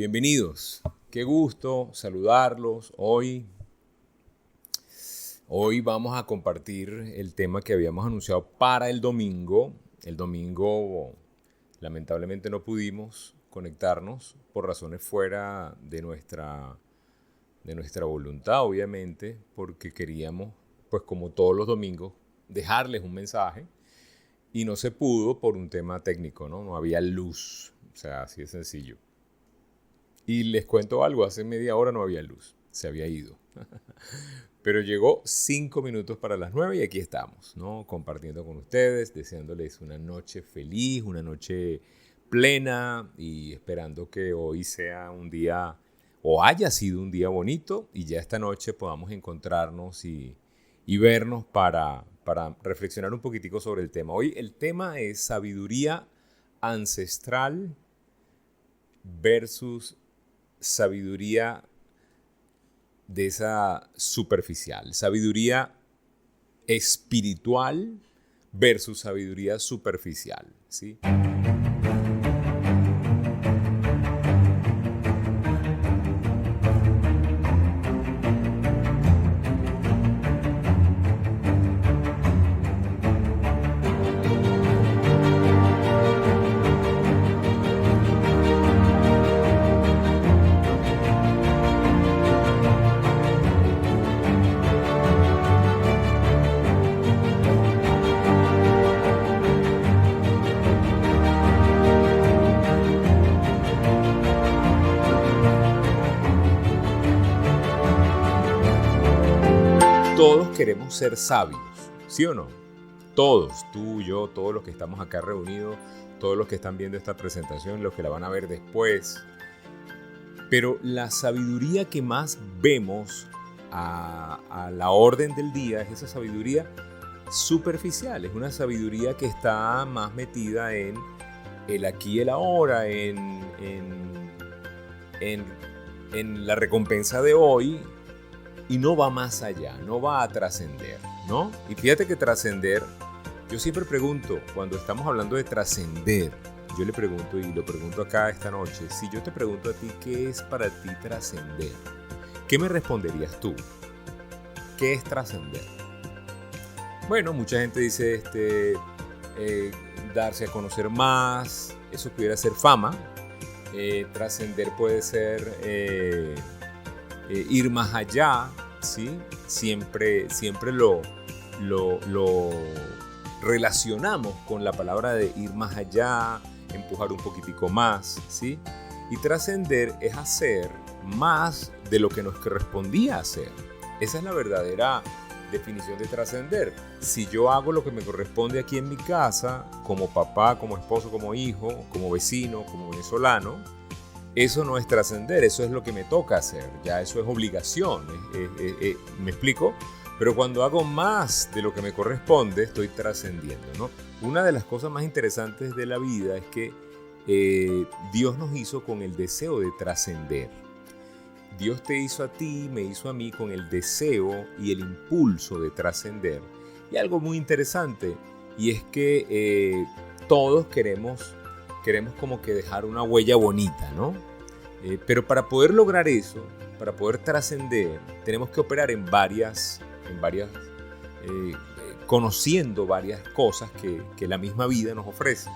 Bienvenidos. Qué gusto saludarlos Hoy vamos a compartir el tema que habíamos anunciado para el domingo. El domingo, lamentablemente, no pudimos conectarnos por razones fuera de nuestra voluntad, obviamente, porque queríamos, pues como todos los domingos, dejarles un mensaje y no se pudo por un tema técnico, ¿no? No había luz, o sea, así de sencillo. Y les cuento algo, hace media hora no había luz, se había ido. Pero llegó 5 minutos para las 9 y aquí estamos, ¿no? Compartiendo con ustedes, deseándoles una noche feliz, una noche plena y esperando que hoy sea un día o haya sido un día bonito y ya esta noche podamos encontrarnos y vernos para reflexionar un poquitico sobre el tema. Hoy el tema es sabiduría ancestral versus sabiduría de esa superficial, sabiduría espiritual versus sabiduría superficial, ¿sí? Todos queremos ser sabios, ¿sí o no? Todos, tú, yo, todos los que estamos acá reunidos, todos los que están viendo esta presentación, los que la van a ver después. Pero la sabiduría que más vemos a la orden del día es esa sabiduría superficial, es una sabiduría que está más metida en el aquí y el ahora, en la recompensa de hoy. Y no va más allá, no va a trascender, ¿no? Y fíjate que trascender, yo siempre pregunto, cuando estamos hablando de trascender, yo le pregunto y lo pregunto acá esta noche, si yo te pregunto a ti, ¿qué es para ti trascender? ¿Qué me responderías tú? ¿Qué es trascender? Bueno, mucha gente dice darse a conocer más, eso pudiera ser fama, trascender puede ser ir más allá, ¿sí? Siempre lo relacionamos con la palabra de ir más allá, empujar un poquitico más, ¿sí? Y trascender es hacer más de lo que nos correspondía hacer. Esa es la verdadera definición de trascender. Si yo hago lo que me corresponde aquí en mi casa, como papá, como esposo, como hijo, como vecino, como venezolano, eso no es trascender, eso es lo que me toca hacer, ya eso es obligación, ¿me explico? Pero cuando hago más de lo que me corresponde, estoy trascendiendo, ¿no? Una de las cosas más interesantes de la vida es que Dios nos hizo con el deseo de trascender. Dios te hizo a ti, me hizo a mí con el deseo y el impulso de trascender. Y algo muy interesante, y es que todos queremos como que dejar una huella bonita, ¿no? Pero para poder lograr eso, para poder trascender, tenemos que operar en varias conociendo varias cosas que la misma vida nos ofrece.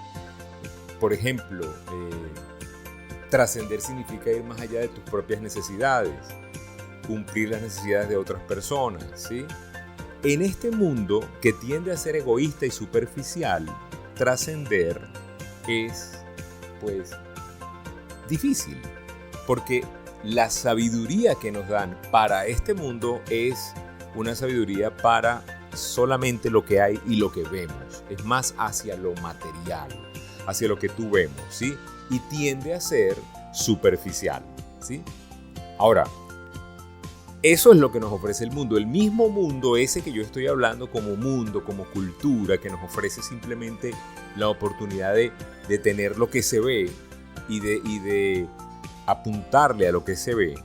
Por ejemplo, trascender significa ir más allá de tus propias necesidades, cumplir las necesidades de otras personas, ¿sí? En este mundo que tiende a ser egoísta y superficial, trascender es, pues, difícil, porque la sabiduría que nos dan para este mundo es una sabiduría para solamente lo que hay y lo que vemos, es más hacia lo material, hacia lo que tú vemos, ¿sí? Y tiende a ser superficial, ¿sí? Ahora, eso es lo que nos ofrece el mismo mundo ese que yo estoy hablando como mundo, como cultura, que nos ofrece simplemente la oportunidad de tener lo que se ve y de apuntarle a lo que se ve.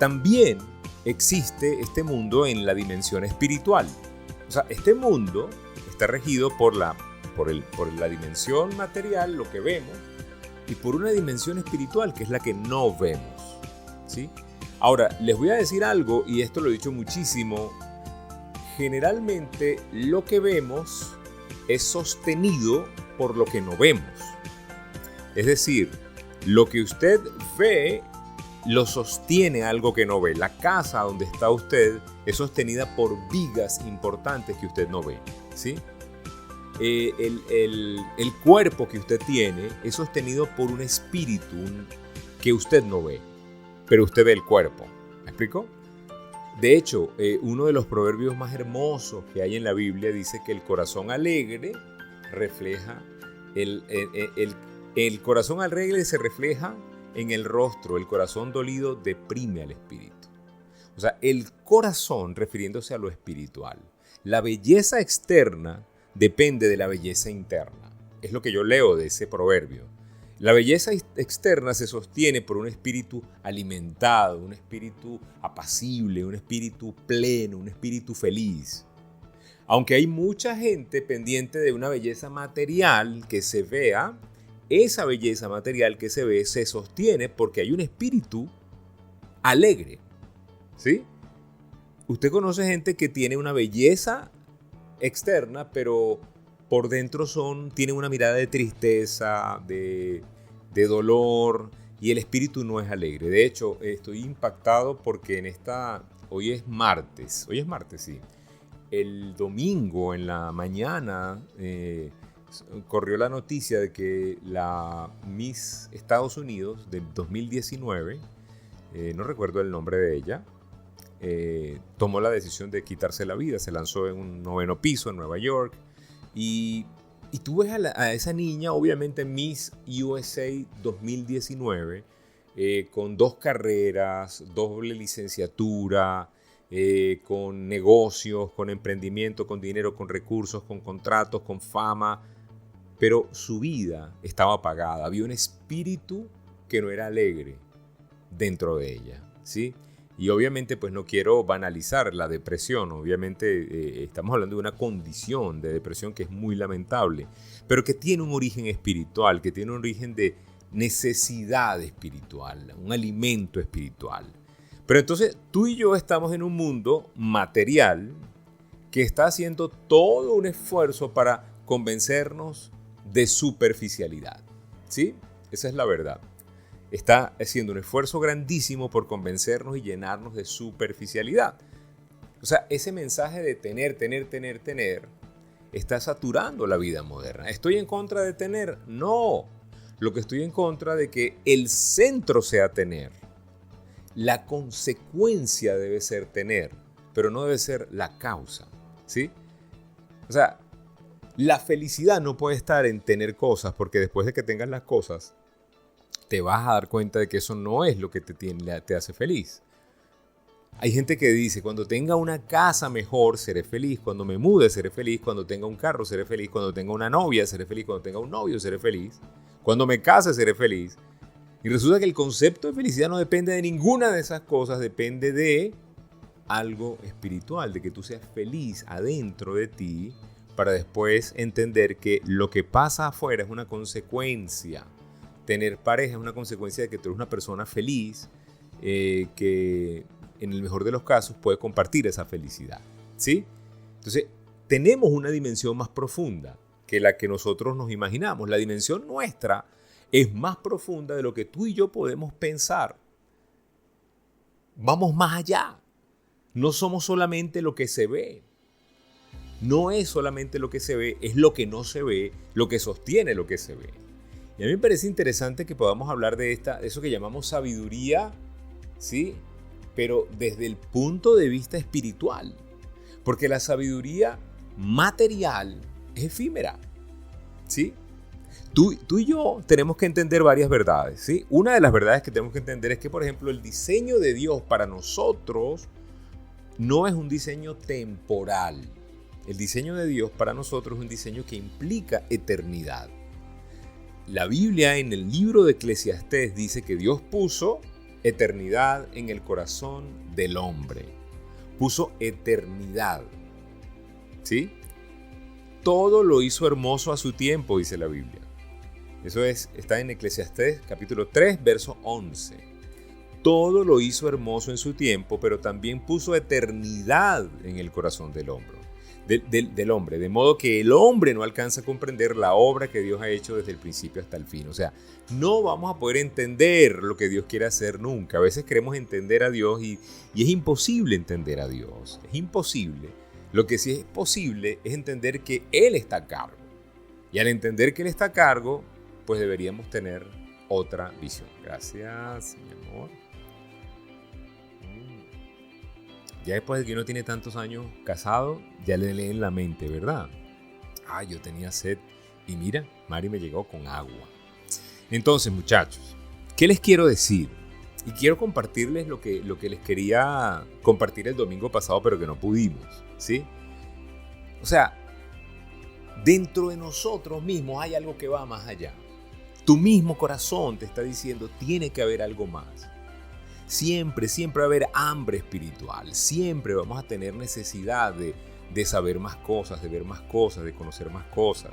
También existe este mundo en la dimensión espiritual. O sea, este mundo está regido por la dimensión material, lo que vemos, y por una dimensión espiritual que es la que no vemos, ¿sí? Ahora, les voy a decir algo, y esto lo he dicho muchísimo. Generalmente lo que vemos es sostenido por lo que no vemos. Es decir, lo que usted ve lo sostiene algo que no ve. La casa donde está usted es sostenida por vigas importantes que usted no ve, ¿sí? El cuerpo que usted tiene es sostenido por un espíritu que usted no ve, pero usted ve el cuerpo. ¿Me explico? De hecho, uno de los proverbios más hermosos que hay en la Biblia dice que el corazón alegre refleja, el corazón alegre se refleja en el rostro, el corazón dolido deprime al espíritu. O sea, el corazón refiriéndose a lo espiritual. La belleza externa depende de la belleza interna. Es lo que yo leo de ese proverbio. La belleza externa se sostiene por un espíritu alimentado, un espíritu apacible, un espíritu pleno, un espíritu feliz. Aunque hay mucha gente pendiente de una belleza material que se vea, esa belleza material que se ve se sostiene porque hay un espíritu alegre, ¿sí? Usted conoce gente que tiene una belleza externa, pero por dentro tiene una mirada de tristeza, de dolor, y el espíritu no es alegre. De hecho, estoy impactado porque hoy es martes, sí. El domingo en la mañana corrió la noticia de que la Miss Estados Unidos del 2019, no recuerdo el nombre de ella, tomó la decisión de quitarse la vida. Se lanzó en un 9º piso en Nueva York y tú ves a esa niña, obviamente Miss USA 2019, con 2 carreras, doble licenciatura, con negocios, con emprendimiento, con dinero, con recursos, con contratos, con fama, pero su vida estaba apagada. Había un espíritu que no era alegre dentro de ella, ¿sí? Y obviamente pues no quiero banalizar la depresión, obviamente estamos hablando de una condición de depresión que es muy lamentable, pero que tiene un origen espiritual, que tiene un origen de necesidad espiritual, un alimento espiritual. Pero entonces tú y yo estamos en un mundo material que está haciendo todo un esfuerzo para convencernos de superficialidad, ¿sí? Esa es la verdad. Está haciendo un esfuerzo grandísimo por convencernos y llenarnos de superficialidad. O sea, ese mensaje de tener, está saturando la vida moderna. ¿Estoy en contra de tener? No. Lo que estoy en contra de que el centro sea tener. La consecuencia debe ser tener, pero no debe ser la causa, ¿sí? O sea, la felicidad no puede estar en tener cosas, porque después de que tengas las cosas, te vas a dar cuenta de que eso no es lo que te hace feliz. Hay gente que dice, cuando tenga una casa mejor, seré feliz. Cuando me mude, seré feliz. Cuando tenga un carro, seré feliz. Cuando tenga una novia, seré feliz. Cuando tenga un novio, seré feliz. Cuando me case, seré feliz. Y resulta que el concepto de felicidad no depende de ninguna de esas cosas. Depende de algo espiritual, de que tú seas feliz adentro de ti, para después entender que lo que pasa afuera es una consecuencia. Tener pareja es una consecuencia de que tú eres una persona feliz, que en el mejor de los casos puede compartir esa felicidad, ¿sí? Entonces, tenemos una dimensión más profunda que la que nosotros nos imaginamos. La dimensión nuestra es más profunda de lo que tú y yo podemos pensar. Vamos más allá. No somos solamente lo que se ve. No es solamente lo que se ve, es lo que no se ve, lo que sostiene lo que se ve. Y a mí me parece interesante que podamos hablar de eso que llamamos sabiduría, ¿sí? Pero desde el punto de vista espiritual. Porque la sabiduría material es efímera, ¿sí? Tú y yo tenemos que entender varias verdades, ¿sí? Una de las verdades que tenemos que entender es que, por ejemplo, el diseño de Dios para nosotros no es un diseño temporal. El diseño de Dios para nosotros es un diseño que implica eternidad. La Biblia en el libro de Eclesiastés dice que Dios puso eternidad en el corazón del hombre. Puso eternidad, ¿sí? Todo lo hizo hermoso a su tiempo, dice la Biblia. Está en Eclesiastés capítulo 3, verso 11. Todo lo hizo hermoso en su tiempo, pero también puso eternidad en el corazón del hombre. De modo que el hombre no alcanza a comprender la obra que Dios ha hecho desde el principio hasta el fin. O sea, no vamos a poder entender lo que Dios quiere hacer nunca. A veces queremos entender a Dios y es imposible entender a Dios. Es imposible. Lo que sí es posible es entender que Él está a cargo. Y al entender que Él está a cargo, pues deberíamos tener otra visión. Gracias, mi amor. Ya después de que uno tiene tantos años casado, ya le leen la mente, ¿verdad? Yo tenía sed y mira, Mari me llegó con agua. Entonces, muchachos, ¿qué les quiero decir? Y quiero compartirles lo que les quería compartir el domingo pasado, pero que no pudimos, ¿sí? O sea, dentro de nosotros mismos hay algo que va más allá. Tu mismo corazón te está diciendo, tiene que haber algo más. Siempre va a haber hambre espiritual. Siempre vamos a tener necesidad de saber más cosas, de ver más cosas, de conocer más cosas.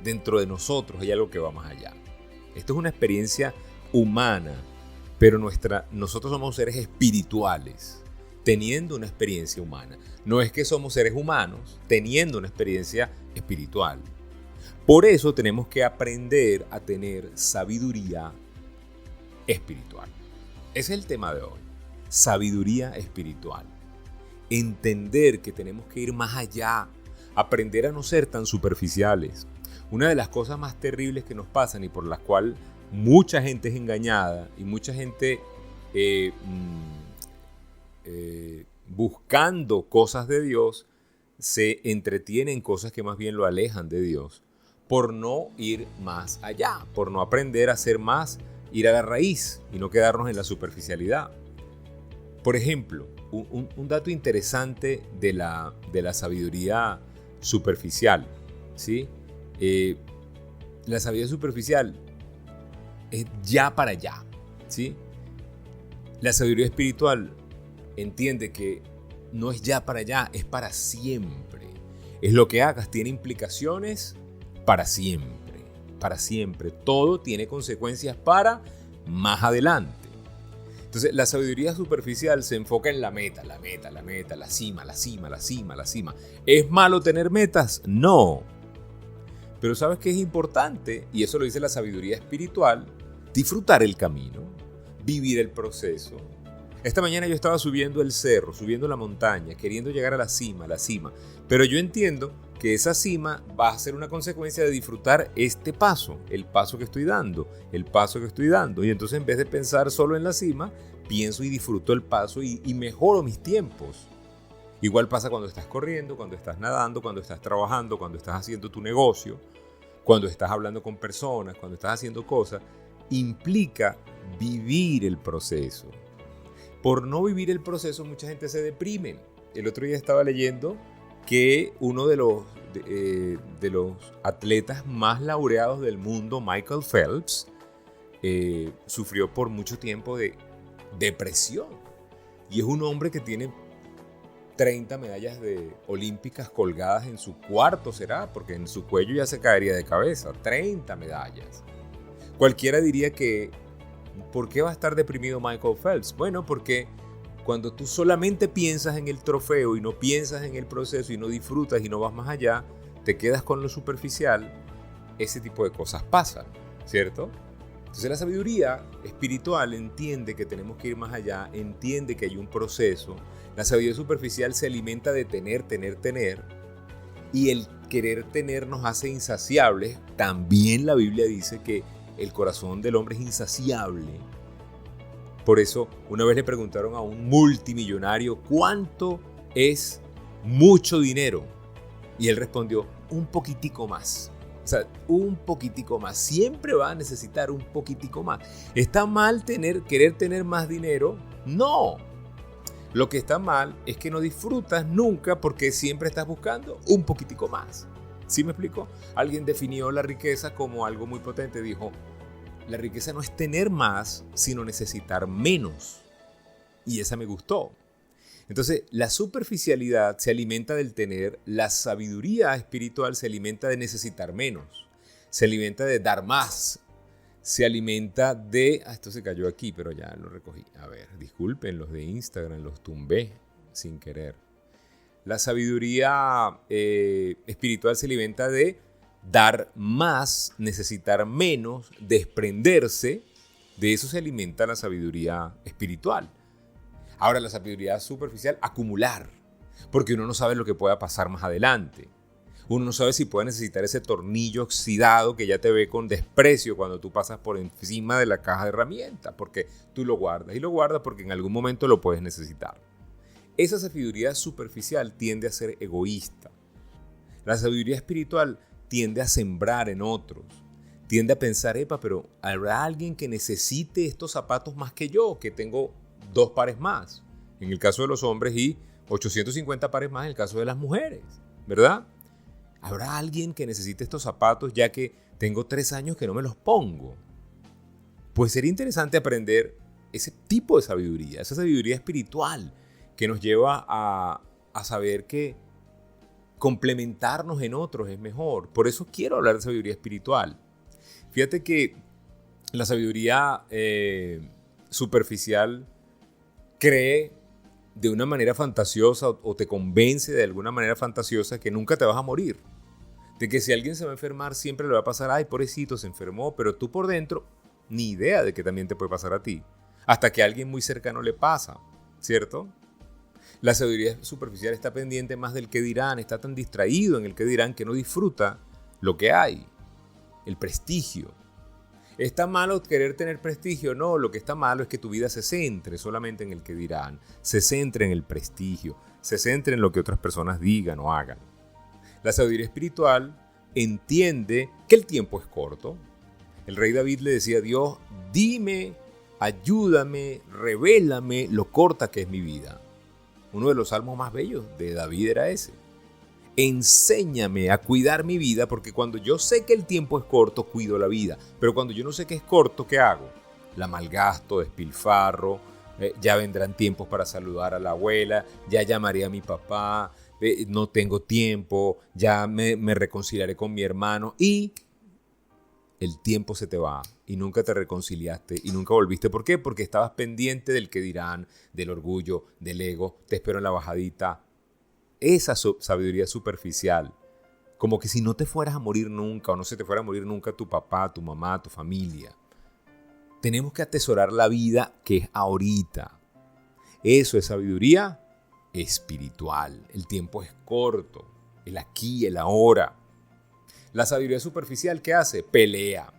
Dentro de nosotros hay algo que va más allá. Esto es una experiencia humana, pero nosotros somos seres espirituales, teniendo una experiencia humana. No es que somos seres humanos teniendo una experiencia espiritual. Por eso tenemos que aprender a tener sabiduría espiritual. Ese es el tema de hoy. Sabiduría espiritual. Entender que tenemos que ir más allá. Aprender a no ser tan superficiales. Una de las cosas más terribles que nos pasan y por las cuales mucha gente es engañada y mucha gente buscando cosas de Dios se entretiene en cosas que más bien lo alejan de Dios por no ir más allá, por no aprender a ser más, ir a la raíz y no quedarnos en la superficialidad. Por ejemplo, un dato interesante de la sabiduría superficial, ¿sí? La sabiduría superficial es ya para allá, ¿sí? La sabiduría espiritual entiende que no es ya para allá, es para siempre. Es lo que hagas, tiene implicaciones para siempre. Para siempre. Todo tiene consecuencias para más adelante. Entonces, la sabiduría superficial se enfoca en la meta, la cima. ¿Es malo tener metas? No. Pero ¿sabes qué es importante? Y eso lo dice la sabiduría espiritual. Disfrutar el camino, vivir el proceso. Esta mañana yo estaba subiendo el cerro, subiendo la montaña, queriendo llegar a la cima. Pero yo entiendo que esa cima va a ser una consecuencia de disfrutar este paso, el paso que estoy dando. Y entonces en vez de pensar solo en la cima, pienso y disfruto el paso y mejoro mis tiempos. Igual pasa cuando estás corriendo, cuando estás nadando, cuando estás trabajando, cuando estás haciendo tu negocio, cuando estás hablando con personas, cuando estás haciendo cosas. Implica vivir el proceso. Por no vivir el proceso, mucha gente se deprime. El otro día estaba leyendo que uno de los atletas más laureados del mundo, Michael Phelps, sufrió por mucho tiempo de depresión. Y es un hombre que tiene 30 medallas olímpicas colgadas en su cuarto, será, porque en su cuello ya se caería de cabeza. 30 medallas. Cualquiera diría que, ¿por qué va a estar deprimido Michael Phelps? Bueno, porque cuando tú solamente piensas en el trofeo y no piensas en el proceso y no disfrutas y no vas más allá, te quedas con lo superficial, ese tipo de cosas pasan, ¿cierto? Entonces la sabiduría espiritual entiende que tenemos que ir más allá, entiende que hay un proceso. La sabiduría superficial se alimenta de tener, y el querer tener nos hace insaciables. También la Biblia dice que el corazón del hombre es insaciable. Por eso, una vez le preguntaron a un multimillonario cuánto es mucho dinero. Y él respondió, un poquitico más. O sea, un poquitico más. Siempre va a necesitar un poquitico más. ¿Está mal querer tener más dinero? No. Lo que está mal es que no disfrutas nunca porque siempre estás buscando un poquitico más. ¿Sí me explico? Alguien definió la riqueza como algo muy potente. Dijo, la riqueza no es tener más, sino necesitar menos. Y esa me gustó. Entonces, la superficialidad se alimenta del tener, la sabiduría espiritual se alimenta de necesitar menos. se alimenta de dar más, se alimenta de... esto se cayó aquí, pero ya lo recogí. A ver, disculpen, los de Instagram los tumbé sin querer. La sabiduría espiritual se alimenta de dar más, necesitar menos, desprenderse. De eso se alimenta la sabiduría espiritual. Ahora, la sabiduría superficial, acumular. Porque uno no sabe lo que pueda pasar más adelante. Uno no sabe si puede necesitar ese tornillo oxidado que ya te ve con desprecio cuando tú pasas por encima de la caja de herramientas. Porque tú lo guardas y lo guardas porque en algún momento lo puedes necesitar. Esa sabiduría superficial tiende a ser egoísta. La sabiduría espiritual tiende a sembrar en otros. Tiende a pensar, pero ¿habrá alguien que necesite estos zapatos más que yo? Que tengo 2 pares más, en el caso de los hombres, y 850 pares más en el caso de las mujeres, ¿verdad? ¿Habrá alguien que necesite estos zapatos ya que tengo 3 años que no me los pongo? Pues sería interesante aprender ese tipo de sabiduría, esa sabiduría espiritual que nos lleva a saber que complementarnos en otros es mejor. Por eso quiero hablar de sabiduría espiritual. Fíjate que la sabiduría superficial cree de una manera fantasiosa o te convence de alguna manera fantasiosa que nunca te vas a morir. De que si alguien se va a enfermar siempre le va a pasar, ay, pobrecito, se enfermó, pero tú por dentro ni idea de que también te puede pasar a ti. Hasta que a alguien muy cercano le pasa, ¿cierto? La sabiduría superficial está pendiente más del qué dirán, está tan distraído en el qué dirán que no disfruta lo que hay, el prestigio. ¿Está malo querer tener prestigio? No, lo que está malo es que tu vida se centre solamente en el que dirán, se centre en el prestigio, se centre en lo que otras personas digan o hagan. La sabiduría espiritual entiende que el tiempo es corto. El rey David le decía a Dios, dime, ayúdame, revélame lo corta que es mi vida. Uno de los salmos más bellos de David era ese. Enséñame a cuidar mi vida, porque cuando yo sé que el tiempo es corto, cuido la vida. Pero cuando yo no sé que es corto, ¿qué hago? La malgasto, despilfarro, ya vendrán tiempos para saludar a la abuela, ya llamaré a mi papá, no tengo tiempo, ya me reconciliaré con mi hermano y el tiempo se te va y nunca te reconciliaste y nunca volviste. ¿Por qué? Porque estabas pendiente del que dirán, del orgullo, del ego, te espero en la bajadita. Esa sabiduría superficial, como que si no te fueras a morir nunca o no se te fuera a morir nunca tu papá, tu mamá, tu familia. Tenemos que atesorar la vida que es ahorita. Eso es sabiduría espiritual. El tiempo es corto, el aquí, el ahora. La sabiduría superficial, ¿qué hace? Pelea,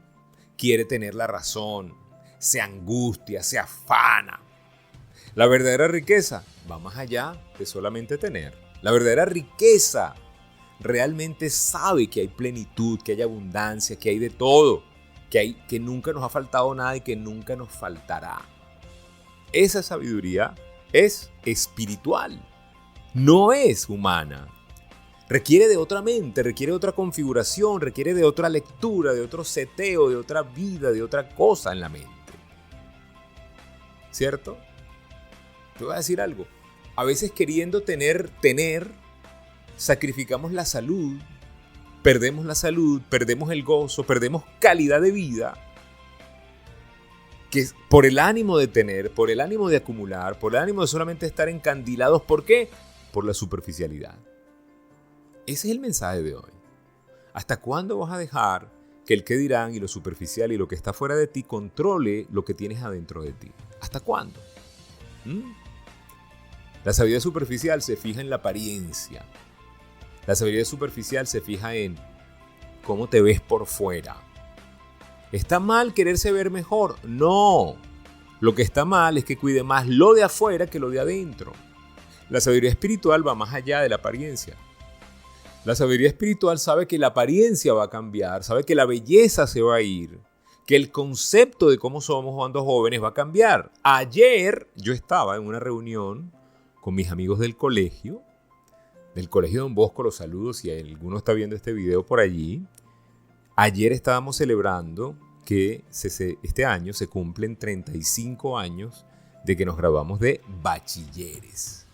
quiere tener la razón, se angustia, se afana. La verdadera riqueza va más allá de solamente tener. La verdadera riqueza realmente sabe que hay plenitud, que hay abundancia, que hay de todo, que nunca nos ha faltado nada y que nunca nos faltará. Esa sabiduría es espiritual, no es humana. Requiere de otra mente, requiere de otra configuración, requiere de otra lectura, de otro seteo, de otra vida, de otra cosa en la mente. ¿Cierto? Te voy a decir algo. A veces queriendo tener, sacrificamos la salud, perdemos el gozo, perdemos calidad de vida. Que por el ánimo de tener, por el ánimo de acumular, por el ánimo de solamente estar encandilados. ¿Por qué? Por la superficialidad. Ese es el mensaje de hoy. ¿Hasta cuándo vas a dejar que el qué dirán y lo superficial y lo que está fuera de ti controle lo que tienes adentro de ti? ¿Hasta cuándo? La sabiduría superficial se fija en la apariencia. La sabiduría superficial se fija en cómo te ves por fuera. ¿Está mal quererse ver mejor? No. Lo que está mal es que cuide más lo de afuera que lo de adentro. La sabiduría espiritual va más allá de la apariencia. La sabiduría espiritual sabe que la apariencia va a cambiar, sabe que la belleza se va a ir, que el concepto de cómo somos cuando jóvenes va a cambiar. Ayer yo estaba en una reunión con mis amigos del colegio Don Bosco, los saludos si alguno está viendo este video por allí. Ayer estábamos celebrando que este año se cumplen 35 años de que nos graduamos de bachilleres.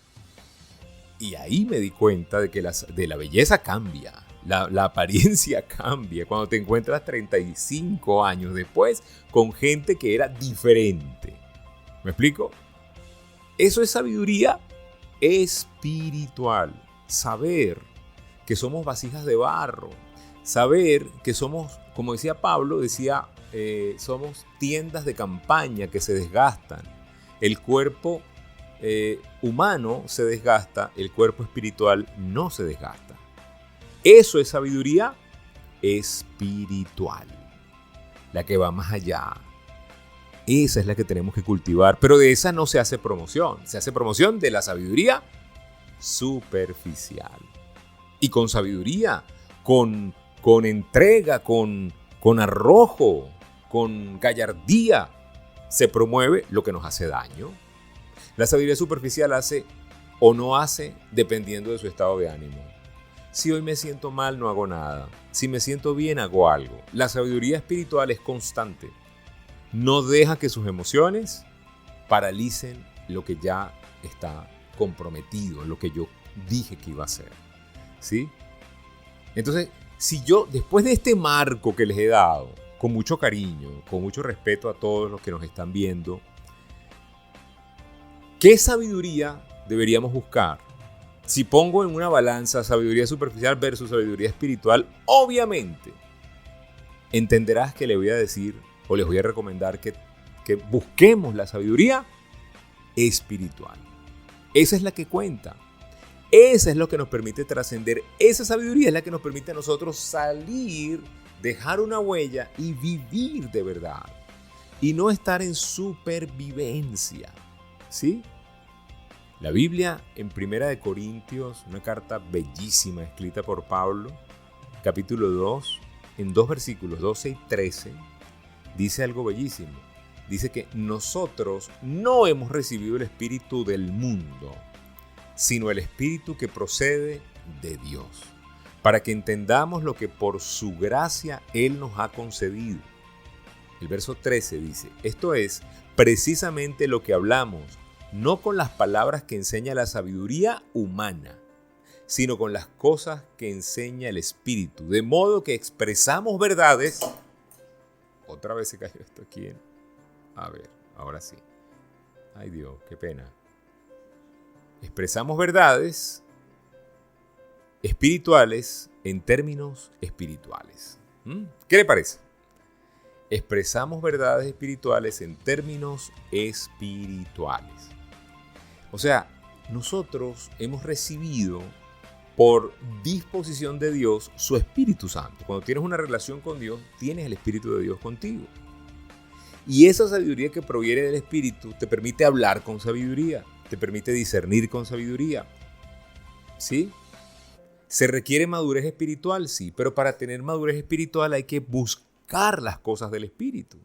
Y ahí me di cuenta de que la belleza cambia, La apariencia cambia cuando te encuentras 35 años después con gente que era diferente. ¿Me explico? Eso es sabiduría espiritual. Saber que somos vasijas de barro. Saber que somos, como decía Pablo, somos tiendas de campaña que se desgastan. El cuerpo humano se desgasta, el cuerpo espiritual no se desgasta. Eso es sabiduría espiritual, la que va más allá. Esa es la que tenemos que cultivar, pero de esa no se hace promoción. Se hace promoción de la sabiduría superficial. Y con sabiduría, con entrega, con arrojo, con gallardía, se promueve lo que nos hace daño. La sabiduría superficial hace o no hace dependiendo de su estado de ánimo. Si hoy me siento mal, no hago nada. Si me siento bien, hago algo. La sabiduría espiritual es constante. No deja que sus emociones paralicen lo que ya está comprometido, lo que yo dije que iba a hacer. ¿Sí? Entonces, si yo, después de este marco que les he dado, con mucho cariño, con mucho respeto a todos los que nos están viendo, ¿qué sabiduría deberíamos buscar? Si pongo en una balanza sabiduría superficial versus sabiduría espiritual, obviamente entenderás que le voy a decir o les voy a recomendar que busquemos la sabiduría espiritual. Esa es la que cuenta. Esa es lo que nos permite trascender. Esa sabiduría es la que nos permite a nosotros salir, dejar una huella y vivir de verdad. Y no estar en supervivencia. ¿Sí? La Biblia en 1 Corintios, una carta bellísima escrita por Pablo, capítulo 2, en 2 versículos, 12 y 13, dice algo bellísimo. Dice que nosotros no hemos recibido el espíritu del mundo, sino el espíritu que procede de Dios, para que entendamos lo que por su gracia Él nos ha concedido. El verso 13 dice, esto es precisamente lo que hablamos, no con las palabras que enseña la sabiduría humana, sino con las cosas que enseña el Espíritu, de modo que expresamos verdades. Otra vez se cayó esto aquí. A ver, ahora sí. Ay Dios, qué pena. Expresamos verdades espirituales en términos espirituales. ¿Qué le parece? Expresamos verdades espirituales en términos espirituales. O sea, nosotros hemos recibido por disposición de Dios su Espíritu Santo. Cuando tienes una relación con Dios, tienes el Espíritu de Dios contigo. Y esa sabiduría que proviene del Espíritu te permite hablar con sabiduría, te permite discernir con sabiduría. ¿Sí? ¿Se requiere madurez espiritual? Sí, pero para tener madurez espiritual hay que buscar las cosas del Espíritu.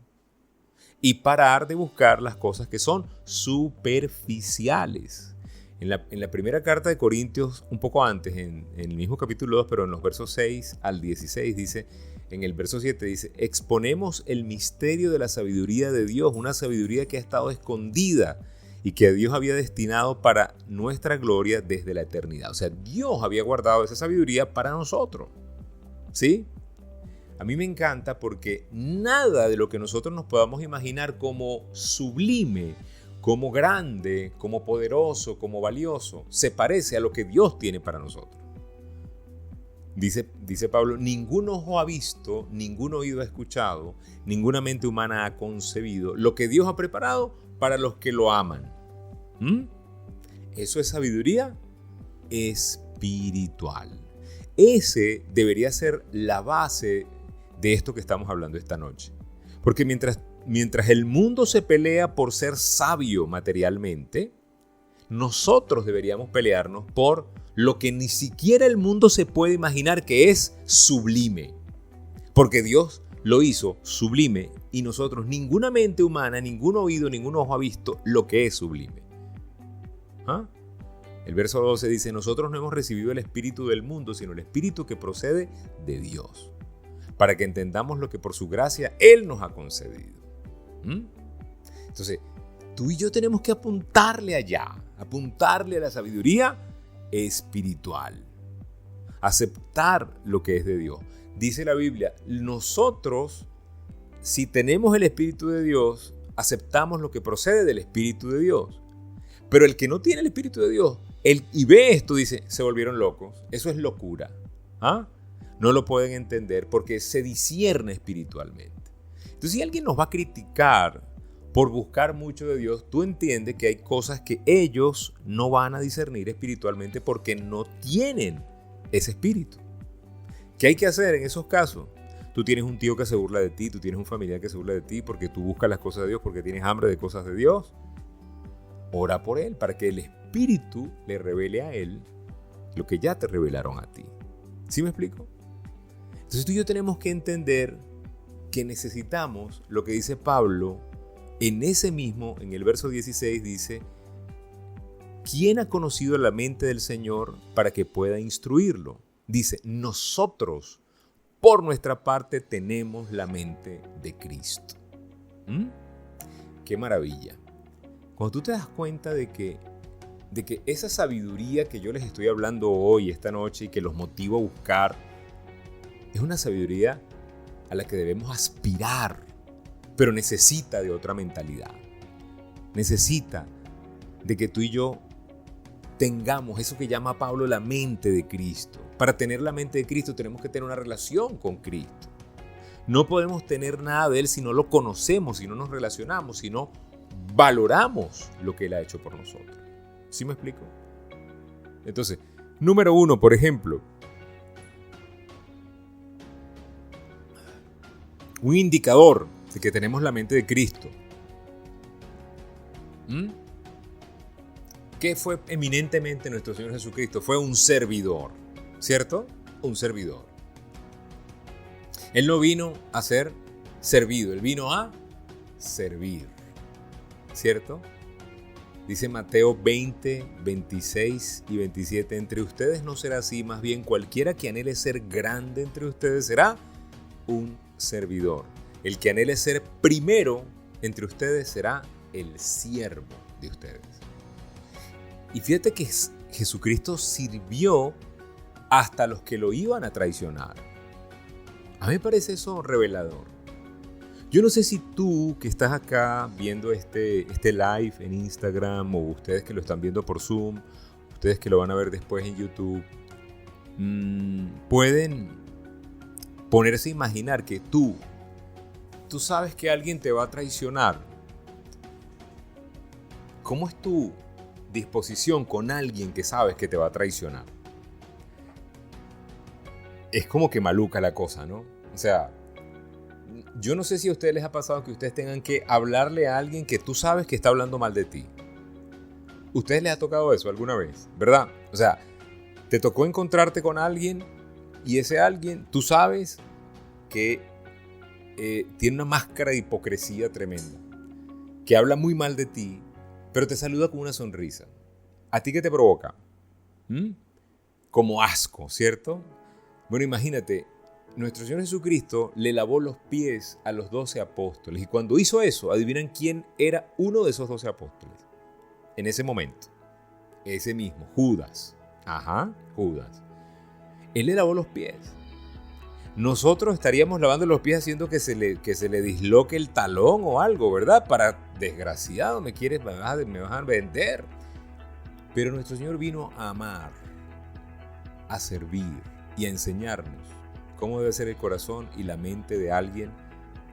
Y parar de buscar las cosas que son superficiales. En la primera carta de Corintios, un poco antes, en el mismo capítulo 2, pero en los versos 6 al 16, dice, en el verso 7 dice, exponemos el misterio de la sabiduría de Dios, una sabiduría que ha estado escondida y que Dios había destinado para nuestra gloria desde la eternidad. O sea, Dios había guardado esa sabiduría para nosotros. ¿Sí? A mí me encanta porque nada de lo que nosotros nos podamos imaginar como sublime, como grande, como poderoso, como valioso, se parece a lo que Dios tiene para nosotros. Dice Pablo, ningún ojo ha visto, ningún oído ha escuchado, ninguna mente humana ha concebido lo que Dios ha preparado para los que lo aman. Eso es sabiduría espiritual. Ese debería ser la base de esto que estamos hablando esta noche. Porque mientras el mundo se pelea por ser sabio materialmente, nosotros deberíamos pelearnos por lo que ni siquiera el mundo se puede imaginar que es sublime. Porque Dios lo hizo sublime y nosotros, ninguna mente humana, ningún oído, ningún ojo ha visto lo que es sublime. El verso 12 dice, nosotros no hemos recibido el espíritu del mundo, sino el espíritu que procede de Dios, para que entendamos lo que por su gracia Él nos ha concedido. Entonces, tú y yo tenemos que apuntarle allá, apuntarle a la sabiduría espiritual. aceptar lo que es de Dios. Dice la Biblia, nosotros, si tenemos el Espíritu de Dios, aceptamos lo que procede del Espíritu de Dios. Pero el que no tiene el Espíritu de Dios, y ve esto, dice, se volvieron locos. Eso es locura. ¿Ah? No lo pueden entender porque se discierne espiritualmente. Entonces, si alguien nos va a criticar por buscar mucho de Dios, tú entiendes que hay cosas que ellos no van a discernir espiritualmente porque no tienen ese espíritu. ¿Qué hay que hacer en esos casos? Tú tienes un tío que se burla de ti, tú tienes un familiar que se burla de ti porque tú buscas las cosas de Dios, porque tienes hambre de cosas de Dios. Ora por él para que el Espíritu le revele a él lo que ya te revelaron a ti. ¿Sí me explico? Entonces tú y yo tenemos que entender que necesitamos lo que dice Pablo en el verso 16 dice, ¿quién ha conocido la mente del Señor para que pueda instruirlo? Dice, nosotros por nuestra parte tenemos la mente de Cristo. ¡Qué maravilla! Cuando tú te das cuenta de que esa sabiduría que yo les estoy hablando hoy, esta noche, y que los motivo a buscar, es una sabiduría a la que debemos aspirar, pero necesita de otra mentalidad. Necesita de que tú y yo tengamos eso que llama Pablo la mente de Cristo. Para tener la mente de Cristo tenemos que tener una relación con Cristo. No podemos tener nada de Él si no lo conocemos, si no nos relacionamos, si no valoramos lo que Él ha hecho por nosotros. ¿Sí me explico? Entonces, número 1, por ejemplo, un indicador de que tenemos la mente de Cristo. ¿Qué fue eminentemente nuestro Señor Jesucristo? Fue un servidor, ¿cierto? Un servidor. Él no vino a ser servido, Él vino a servir, ¿cierto? Dice Mateo 20, 26 y 27, entre ustedes no será así, más bien cualquiera que anhele ser grande entre ustedes será un servidor. El que anhele ser primero entre ustedes será el siervo de ustedes. Y fíjate que Jesucristo sirvió hasta los que lo iban a traicionar. A mí me parece eso revelador. Yo no sé si tú que estás acá viendo este live en Instagram, o ustedes que lo están viendo por Zoom, ustedes que lo van a ver después en YouTube, pueden ponerse a imaginar que tú sabes que alguien te va a traicionar. ¿Cómo es tu disposición con alguien que sabes que te va a traicionar? Es como que maluca la cosa, ¿no? O sea, yo no sé si a ustedes les ha pasado que ustedes tengan que hablarle a alguien que tú sabes que está hablando mal de ti. ¿Ustedes les ha tocado eso alguna vez? ¿Verdad? O sea, te tocó encontrarte con alguien y ese alguien, tú sabes que tiene una máscara de hipocresía tremenda, que habla muy mal de ti, pero te saluda con una sonrisa. ¿A ti qué te provoca? Como asco, ¿cierto? Bueno, imagínate, nuestro Señor Jesucristo le lavó los pies a los 12 apóstoles. Y cuando hizo eso, ¿adivinan quién era uno de esos 12 apóstoles? En ese momento. Ese mismo, Judas. Ajá, Judas. Él le lavó los pies. Nosotros estaríamos lavando los pies haciendo que se le disloque el talón o algo, ¿verdad? Para, desgraciado, me vas a vender. Pero nuestro Señor vino a amar, a servir y a enseñarnos cómo debe ser el corazón y la mente de alguien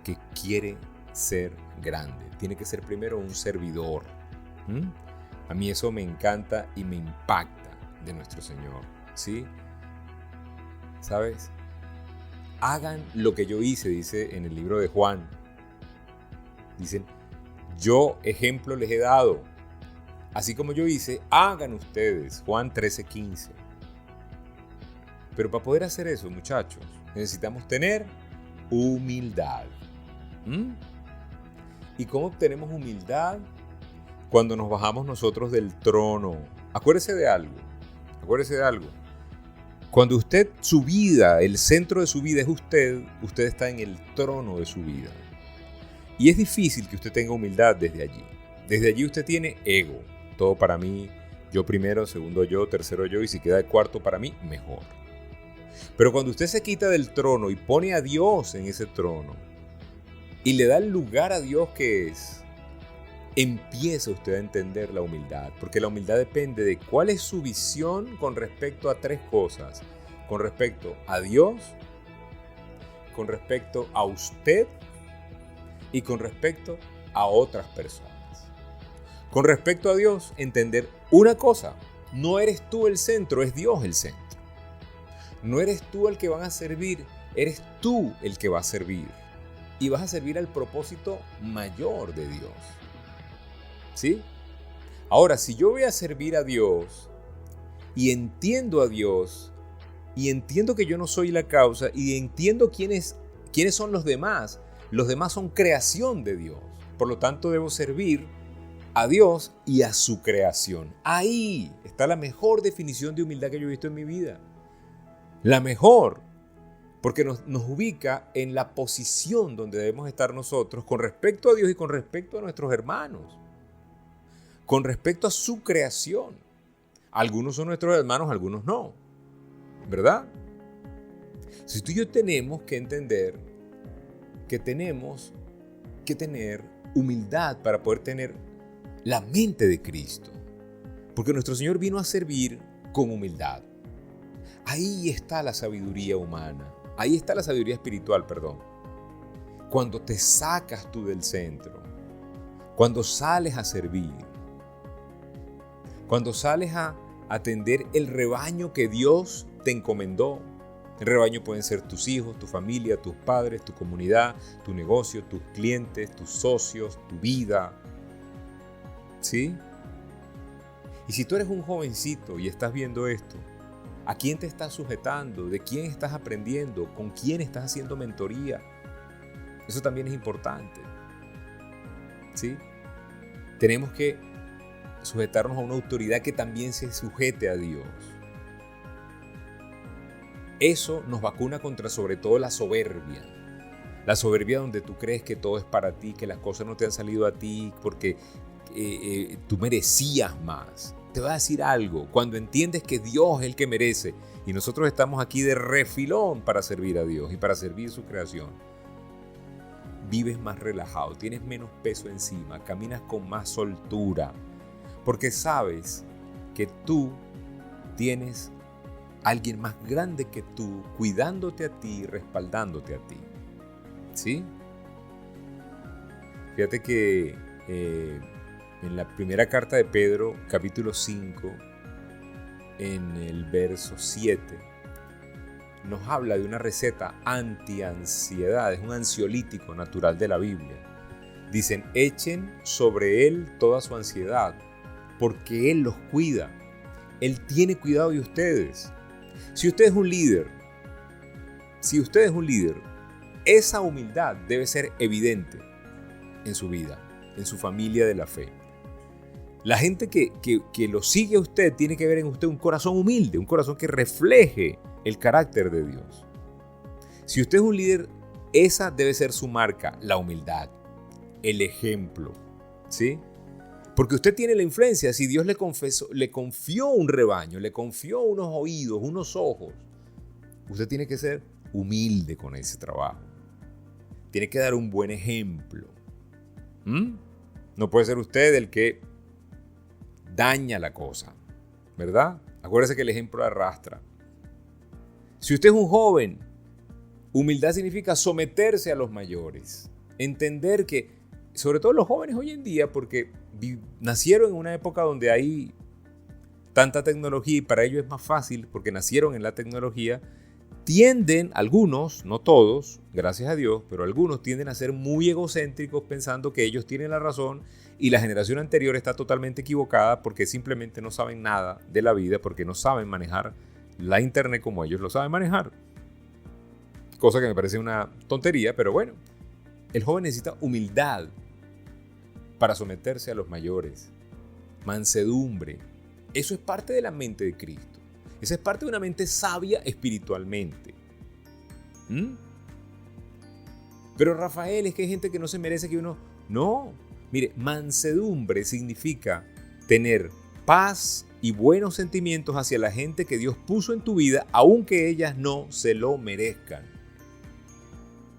que quiere ser grande. Tiene que ser primero un servidor. A mí eso me encanta y me impacta de nuestro Señor, ¿sí? ¿Sabes? Hagan lo que yo hice, dice en el libro de Juan. Dicen, yo ejemplo les he dado. Así como yo hice, hagan ustedes. Juan 13:15. Pero para poder hacer eso, muchachos, necesitamos tener humildad. ¿Y cómo obtenemos humildad? Cuando nos bajamos nosotros del trono. Acuérdese de algo. Cuando usted, su vida, el centro de su vida es usted está en el trono de su vida. Y es difícil que usted tenga humildad desde allí. Desde allí usted tiene ego. Todo para mí, yo primero, segundo yo, tercero yo, y si queda de cuarto para mí, mejor. Pero cuando usted se quita del trono y pone a Dios en ese trono y le da el lugar a Dios que es, empieza usted a entender la humildad, porque la humildad depende de cuál es su visión con respecto a tres cosas: con respecto a Dios, con respecto a usted y con respecto a otras personas. Con respecto a Dios, entender una cosa: no eres tú el centro, es Dios el centro. No eres tú el que van a servir, eres tú el que va a servir. Y vas a servir al propósito mayor de Dios. ¿Sí? Ahora, si yo voy a servir a Dios y entiendo a Dios y entiendo que yo no soy la causa y entiendo quiénes son los demás son creación de Dios. Por lo tanto, debo servir a Dios y a su creación. Ahí está la mejor definición de humildad que yo he visto en mi vida. La mejor, porque nos ubica en la posición donde debemos estar nosotros con respecto a Dios y con respecto a nuestros hermanos, con respecto a su creación. Algunos son nuestros hermanos, algunos no, ¿verdad? Si tú y yo tenemos que entender que tenemos que tener humildad para poder tener la mente de Cristo, porque nuestro Señor vino a servir con humildad. Ahí está la sabiduría humana, ahí está la sabiduría espiritual, perdón. Cuando te sacas tú del centro, cuando sales a servir, cuando sales a atender el rebaño que Dios te encomendó. El rebaño pueden ser tus hijos, tu familia, tus padres, tu comunidad, tu negocio, tus clientes, tus socios, tu vida. ¿Sí? Y si tú eres un jovencito y estás viendo esto, ¿a quién te estás sujetando? ¿De quién estás aprendiendo? ¿Con quién estás haciendo mentoría? Eso también es importante. ¿Sí? Tenemos que sujetarnos a una autoridad que también se sujete a Dios. Eso nos vacuna contra sobre todo la soberbia. La soberbia donde tú crees que todo es para ti, que las cosas no te han salido a ti porque tú merecías más. Te voy a decir algo: cuando entiendes que Dios es el que merece y nosotros estamos aquí de refilón para servir a Dios y para servir su creación, vives más relajado, tienes menos peso encima, caminas con más soltura, porque sabes que tú tienes a alguien más grande que tú cuidándote a ti, respaldándote a ti. ¿Sí? Fíjate que en la primera carta de Pedro, capítulo 5, en el verso 7, nos habla de una receta anti-ansiedad, es un ansiolítico natural de la Biblia. Dicen: echen sobre él toda su ansiedad, porque él los cuida. Él tiene cuidado de ustedes. Si usted es un líder, esa humildad debe ser evidente en su vida, en su familia de la fe. La gente que lo sigue a usted tiene que ver en usted un corazón humilde, un corazón que refleje el carácter de Dios. Si usted es un líder, esa debe ser su marca, la humildad, el ejemplo, ¿sí? Porque usted tiene la influencia. Si Dios le confió un rebaño, le confió unos oídos, unos ojos, usted tiene que ser humilde con ese trabajo. Tiene que dar un buen ejemplo. No puede ser usted el que daña la cosa, ¿verdad? Acuérdese que el ejemplo arrastra. Si usted es un joven, humildad significa someterse a los mayores. Entender que, sobre todo los jóvenes hoy en día, porque nacieron en una época donde hay tanta tecnología y para ellos es más fácil porque nacieron en la tecnología, tienden, algunos, no todos, gracias a Dios, pero algunos tienden a ser muy egocéntricos pensando que ellos tienen la razón y la generación anterior está totalmente equivocada porque simplemente no saben nada de la vida, porque no saben manejar la internet como ellos lo saben manejar. Cosa que me parece una tontería, pero bueno, el joven necesita humildad para someterse a los mayores, mansedumbre. Eso es parte de la mente de Cristo. Esa es parte de una mente sabia espiritualmente. Pero Rafael, es que hay gente que no se merece que uno... No, mire, mansedumbre significa tener paz y buenos sentimientos hacia la gente que Dios puso en tu vida, aunque ellas no se lo merezcan.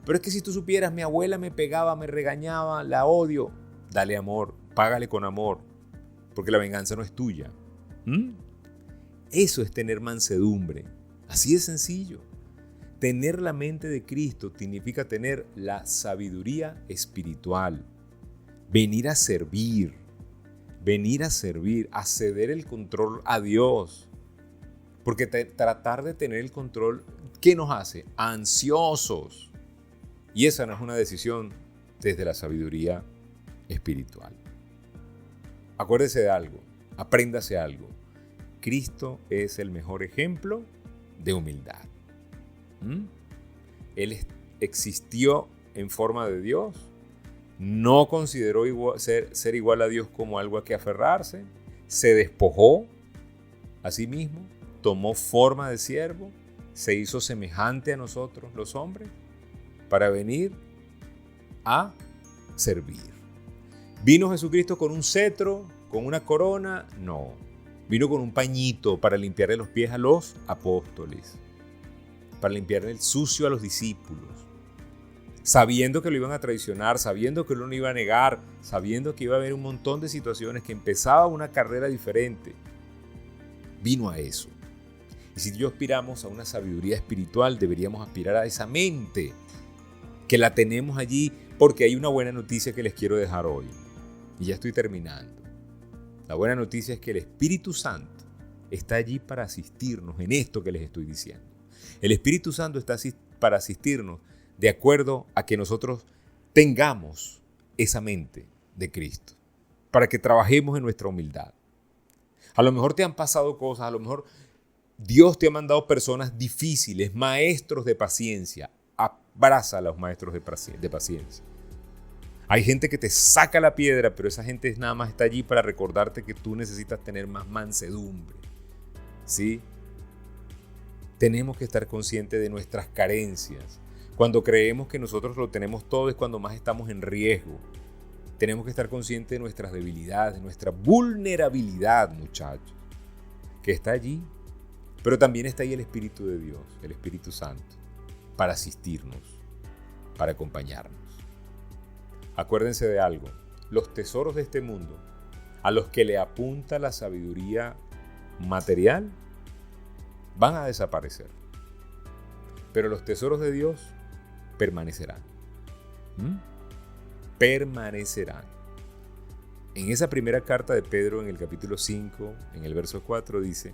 Pero es que si tú supieras, mi abuela me pegaba, me regañaba, la odio. Dale amor, págale con amor, porque la venganza no es tuya. Eso es tener mansedumbre. Así de sencillo. Tener la mente de Cristo significa tener la sabiduría espiritual. Venir a servir, a ceder el control a Dios. Porque tratar de tener el control, ¿qué nos hace? Ansiosos. Y esa no es una decisión desde la sabiduría espiritual. Acuérdese de algo, apréndase algo. Cristo es el mejor ejemplo de humildad. Él existió en forma de Dios, no consideró ser igual a Dios como algo a que aferrarse, se despojó a sí mismo, tomó forma de siervo, se hizo semejante a nosotros los hombres para venir a servir. ¿Vino Jesucristo con un cetro, con una corona? No. Vino con un pañito para limpiarle los pies a los apóstoles, para limpiarle el sucio a los discípulos, sabiendo que lo iban a traicionar, sabiendo que lo iba a negar, sabiendo que iba a haber un montón de situaciones, que empezaba una carrera diferente. Vino a eso. Y si yo aspiramos a una sabiduría espiritual, deberíamos aspirar a esa mente, que la tenemos allí, porque hay una buena noticia que les quiero dejar hoy. Y ya estoy terminando. La buena noticia es que el Espíritu Santo está allí para asistirnos en esto que les estoy diciendo. El Espíritu Santo está para asistirnos de acuerdo a que nosotros tengamos esa mente de Cristo, para que trabajemos en nuestra humildad. A lo mejor te han pasado cosas, a lo mejor Dios te ha mandado personas difíciles, maestros de paciencia. Abraza a los maestros de paciencia. Hay gente que te saca la piedra, pero esa gente nada más está allí para recordarte que tú necesitas tener más mansedumbre. ¿Sí? Tenemos que estar conscientes de nuestras carencias. Cuando creemos que nosotros lo tenemos todo es cuando más estamos en riesgo. Tenemos que estar conscientes de nuestras debilidades, de nuestra vulnerabilidad, muchachos, que está allí. Pero también está ahí el Espíritu de Dios, el Espíritu Santo, para asistirnos, para acompañarnos. Acuérdense de algo, los tesoros de este mundo, a los que le apunta la sabiduría material, van a desaparecer. Pero los tesoros de Dios permanecerán. Permanecerán. En esa primera carta de Pedro, en el capítulo 5, en el verso 4, dice: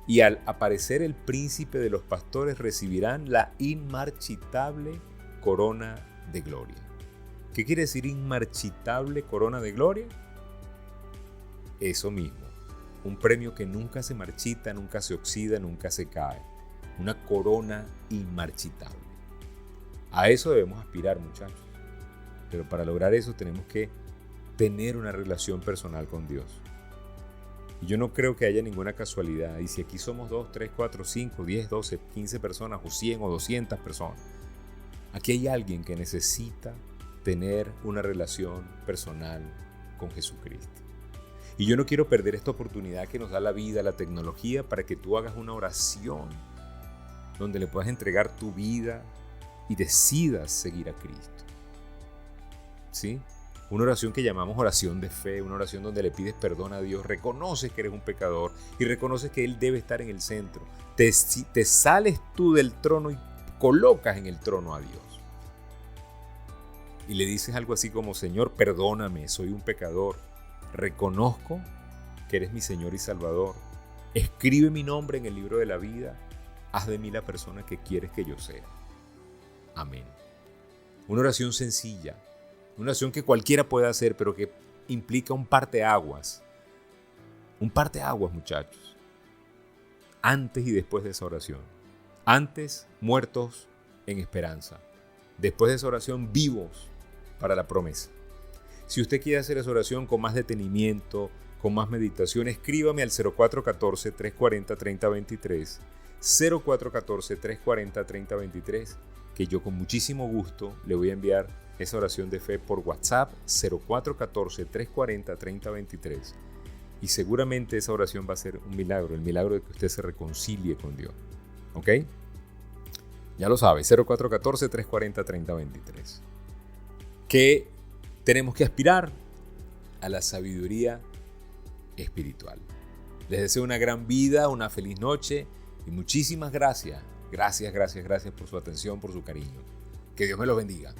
y al aparecer el príncipe de los pastores recibirán la inmarchitable corona de gloria. ¿Qué quiere decir inmarchitable corona de gloria? Eso mismo, un premio que nunca se marchita, nunca se oxida, nunca se cae. Una corona inmarchitable. A eso debemos aspirar, muchachos. Pero para lograr eso tenemos que tener una relación personal con Dios. Y yo no creo que haya ninguna casualidad. Y si aquí somos 2, 3, 4, 5, 10, 12, 15 personas, o 100 o 200 personas, aquí hay alguien que necesita tener una relación personal con Jesucristo. Y yo no quiero perder esta oportunidad que nos da la vida, la tecnología, para que tú hagas una oración donde le puedas entregar tu vida y decidas seguir a Cristo. ¿Sí? Una oración que llamamos oración de fe, una oración donde le pides perdón a Dios, reconoces que eres un pecador y reconoces que Él debe estar en el centro. Te sales tú del trono y colocas en el trono a Dios. Y le dices algo así como: Señor, perdóname, soy un pecador. Reconozco que eres mi Señor y Salvador. Escribe mi nombre en el libro de la vida. Haz de mí la persona que quieres que yo sea. Amén. Una oración sencilla. Una oración que cualquiera puede hacer, pero que implica un parteaguas. Un parteaguas, muchachos. Antes y después de esa oración. Antes, muertos en esperanza. Después de esa oración, vivos para la promesa. Si usted quiere hacer esa oración con más detenimiento, con más meditación, escríbame al 0414-340-3023. 0414-340-3023, que yo con muchísimo gusto le voy a enviar esa oración de fe por WhatsApp. 0414-340-3023. Y seguramente esa oración va a ser un milagro, el milagro de que usted se reconcilie con Dios. ¿Ok? Ya lo sabe, 0414-340-3023. Que tenemos que aspirar a la sabiduría espiritual. Les deseo una gran vida, una feliz noche y muchísimas gracias. Gracias por su atención, por su cariño. Que Dios me los bendiga.